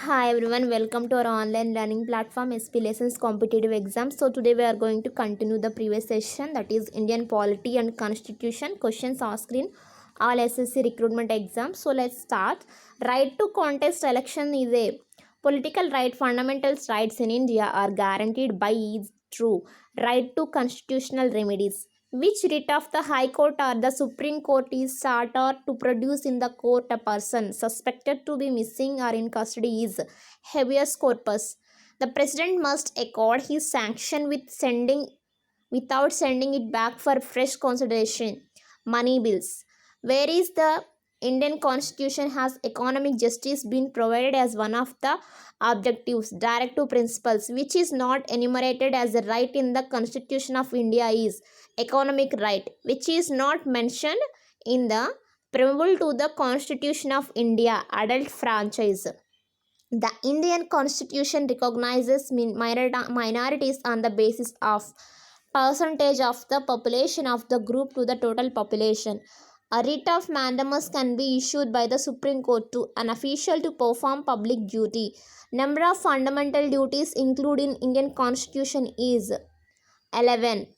Hi everyone, welcome to our online learning platform SP Lessons Competitive Exams. So today we are going to continue the previous session, that is Indian Polity and Constitution. Questions asked in all SSC recruitment exams. So let's start. Right to contest election is a political right. Fundamental rights in India are guaranteed by is true right to constitutional remedies. Which writ of the High Court or the Supreme Court is sought or to produce in the court a person suspected to be missing or in custody is habeas corpus. The president must accord his sanction without sending it back for fresh consideration. Money bills. Where is the Indian constitution has economic justice been provided as one of the objectives, directive principles, which is not enumerated as a right in the Constitution of India is economic right, which is not mentioned in the preamble to the Constitution of India, adult franchise. The Indian Constitution recognizes minorities on the basis of percentage of the population of the group to the total population. A writ of mandamus can be issued by the Supreme Court to an official to perform public duty. Number of fundamental duties included in Indian Constitution is 11.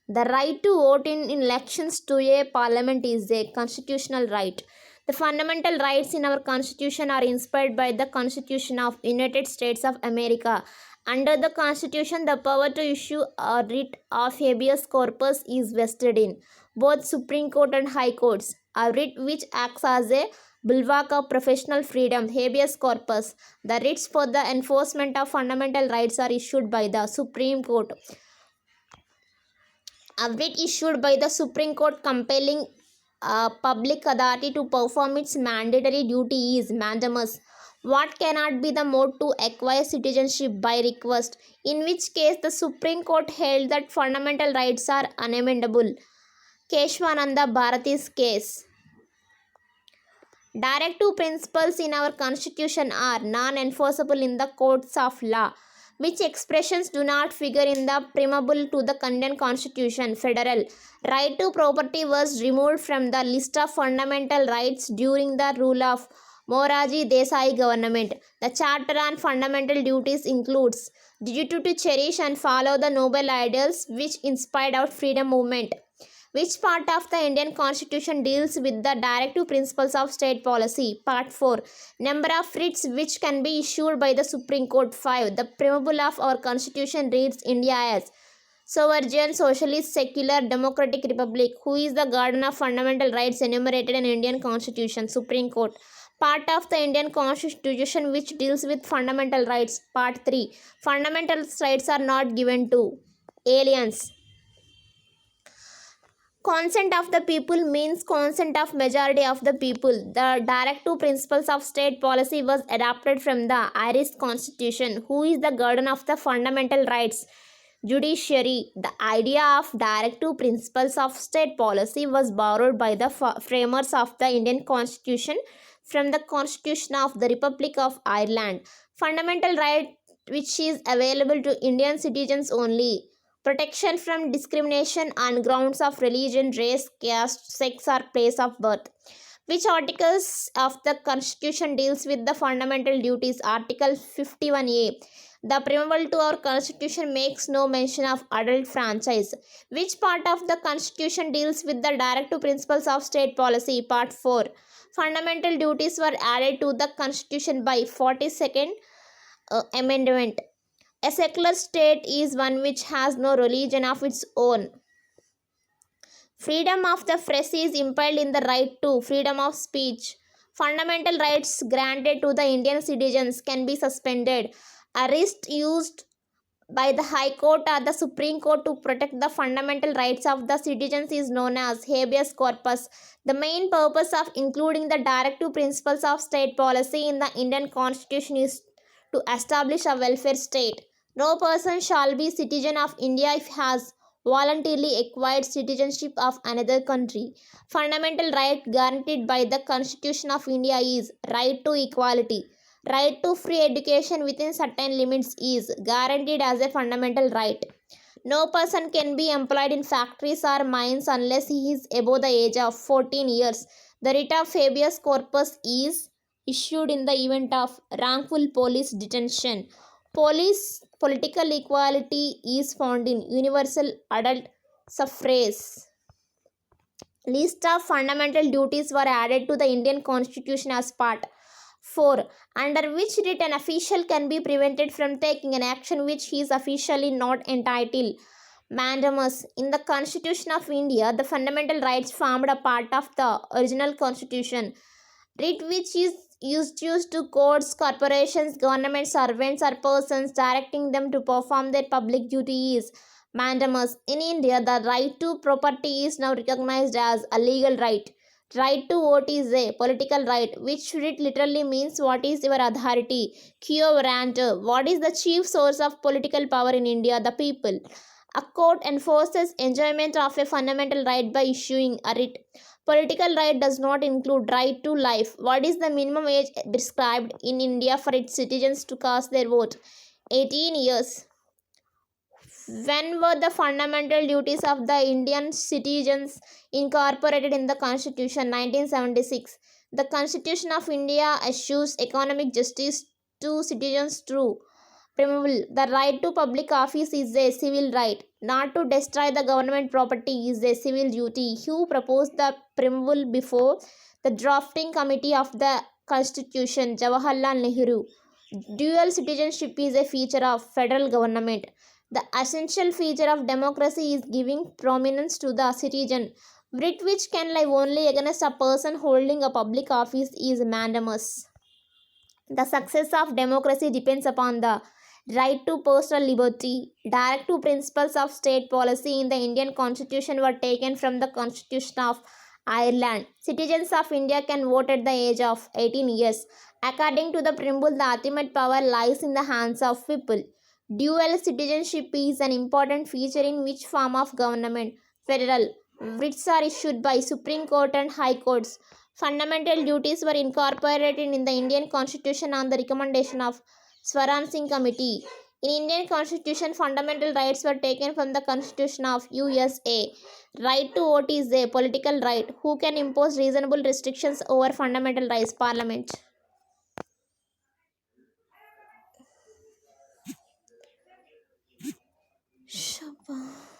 The right to vote in elections to a parliament is a constitutional right. The fundamental rights in our constitution are inspired by the Constitution of United States of America. Under the Constitution, the power to issue a writ of habeas corpus is vested in both Supreme Court and High Courts. A writ which acts as a bulwark of professional freedom, habeas corpus. The writs for the enforcement of fundamental rights are issued by the Supreme Court. A writ issued by the Supreme Court compelling public authority to perform its mandatory duty is mandamus. What cannot be the mode to acquire citizenship by request, in which case the Supreme Court held that fundamental rights are unamendable. Keshwananda Bharati's case. Directive principles in our constitution are non-enforceable in the courts of law. Which expressions do not figure in the preamble to the Indian Constitution? Federal. Right to property was removed from the list of fundamental rights during the rule of Morarji Desai government. The Charter on Fundamental Duties includes duty to cherish and follow the noble ideals which inspired our freedom movement. Which part of the Indian Constitution deals with the directive principles of state policy? Part 4. Number of writs which can be issued by the Supreme Court. 5. The preamble of our Constitution reads India as sovereign, socialist, secular, democratic republic. Who is the guardian of fundamental rights enumerated in Indian Constitution? Supreme Court. Part of the Indian Constitution which deals with fundamental rights. Part 3. Fundamental rights are not given to aliens. Consent of the people means consent of majority of the people. The directive principles of state policy was adopted from the Irish Constitution. Who is the guardian of the fundamental rights? Judiciary. The idea of directive principles of state policy was borrowed by the framers of the Indian Constitution from the Constitution of the Republic of Ireland. Fundamental right which is available to Indian citizens only. Protection from discrimination on grounds of religion, race, caste, sex, or place of birth. Which articles of the Constitution deals with the fundamental duties? Article 51A. The preamble to our Constitution makes no mention of adult franchise. Which part of the Constitution deals with the directive principles of state policy? Part 4. Fundamental duties were added to the Constitution by 42nd Amendment. A secular state is one which has no religion of its own. Freedom of the press is impelled in the right to freedom of speech. Fundamental rights granted to the Indian citizens can be suspended. Arrest used by the High Court or the Supreme Court to protect the fundamental rights of the citizens is known as habeas corpus. The main purpose of including the directive principles of state policy in the Indian Constitution is to establish a welfare state. No person shall be citizen of India if he has voluntarily acquired citizenship of another country. Fundamental right guaranteed by the Constitution of India is right to equality. Right to free education within certain limits is guaranteed as a fundamental right. No person can be employed in factories or mines unless he is above the age of 14 years. The writ of habeas corpus is issued in the event of wrongful police detention. Police political equality is found in universal adult suffrage. List of fundamental duties were added to the Indian Constitution as part 4, under which writ an official can be prevented from taking an action which he is officially not entitled. Mandamus. In the Constitution of India, the fundamental rights formed a part of the original constitution. Writ which is used to courts, corporations, government servants, or persons directing them to perform their public duty is mandamus. In India, the right to property is now recognized as a legal right. Right to vote is a political right, which it literally means what is your authority. Quo warranto. What is the chief source of political power in India? The people. A court enforces enjoyment of a fundamental right by issuing a writ. Political right does not include right to life. What is the minimum age prescribed in India for its citizens to cast their vote? 18 years. When were the fundamental duties of the Indian citizens incorporated in the Constitution? 1976. The Constitution of India assures economic justice to citizens through preamble. The right to public office is a civil right. Not to destroy the government property is a civil duty. Who proposed the preamble before the drafting committee of the Constitution? Jawaharlal Nehru. Dual citizenship is a feature of federal government. The essential feature of democracy is giving prominence to the citizen. Writ which can lie only against a person holding a public office is mandamus. The success of democracy depends upon the right to personal liberty. Direct to principles of state policy in the Indian Constitution were taken from the Constitution of Ireland. Citizens of India can vote at the age of 18 years. According to the preamble, the ultimate power lies in the hands of people. Dual citizenship is an important feature in which form of government. Federal. Writs are issued by Supreme Court and High Courts. Fundamental duties were incorporated in the Indian Constitution on the recommendation of Swaran Singh Committee. In Indian Constitution, fundamental rights were taken from the Constitution of USA. Right to vote is a political right. Who can impose reasonable restrictions over fundamental rights? Parliament. Shabba.